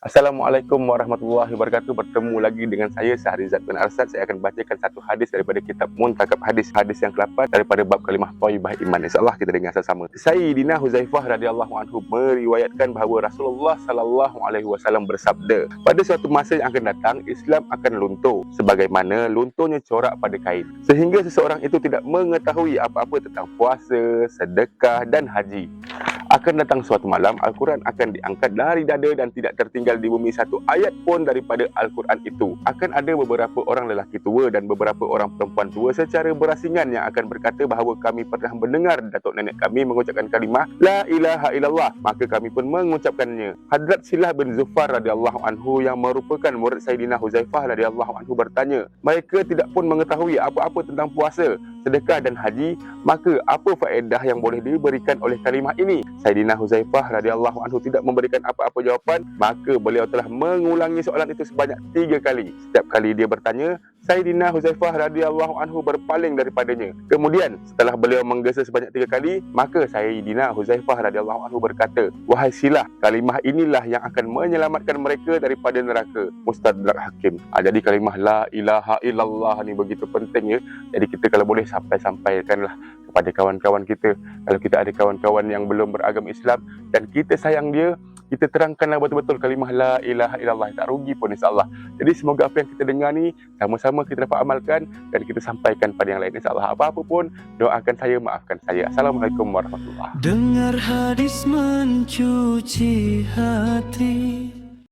Assalamualaikum warahmatullahi wabarakatuh. Bertemu lagi dengan saya Sahrizat bin Arsad. Saya akan bacakan satu hadis daripada kitab Muntakab Hadis, hadis yang ke-8 daripada bab kalimah thayyibah iman. InsyaAllah kita dengar sama-sama. Sayyidina Huzaifah radhiyallahu anhu meriwayatkan bahawa Rasulullah sallallahu alaihi wasallam bersabda, pada suatu masa yang akan datang, Islam akan luntur sebagaimana lunturnya corak pada kain, sehingga seseorang itu tidak mengetahui apa-apa tentang puasa, sedekah dan haji. Akan datang suatu malam, Al-Quran akan diangkat dari dada dan tidak tertinggal di bumi satu ayat pun daripada Al-Quran itu. Akan ada beberapa orang lelaki tua dan beberapa orang perempuan tua secara berasingan yang akan berkata bahawa kami pernah mendengar datuk nenek kami mengucapkan kalimah La ilaha illallah, maka kami pun mengucapkannya. Hadrat Silah bin Zufar radhiyallahu anhu yang merupakan murid Sayyidina Huzaifah radhiyallahu anhu bertanya, mereka tidak pun mengetahui apa-apa tentang puasa, sedekah dan haji, maka apa faedah yang boleh diberikan oleh kalimah ini? Sayyidina Huzaifah radhiyallahu anhu tidak memberikan apa-apa jawapan, maka beliau telah mengulangi soalan itu sebanyak 3 kali. Setiap kali dia bertanya, Sayyidina Huzaifah radhiyallahu anhu berpaling daripadanya. Kemudian setelah beliau menggesa sebanyak 3 kali, maka Sayyidina Huzaifah radhiyallahu anhu berkata, wahai Silah, kalimah inilah yang akan menyelamatkan mereka daripada neraka. Mustadrak Hakim. Jadi kalimah la ilaha illallah ni begitu penting ya. Jadi kita kalau boleh sampaikanlah kepada kawan-kawan kita. Kalau kita ada kawan-kawan yang belum beragama Islam dan kita sayang dia, kita terangkanlah betul-betul kalimah la ilaha illallah. Tak rugi pun insyaAllah. Jadi semoga apa yang kita dengar ni sama-sama kita dapat amalkan dan kita sampaikan pada yang lain insyaAllah. Apa-apa pun, doakan saya, maafkan saya. Assalamualaikum warahmatullahi wabarakatuh. Dengar hadis mencuci hati.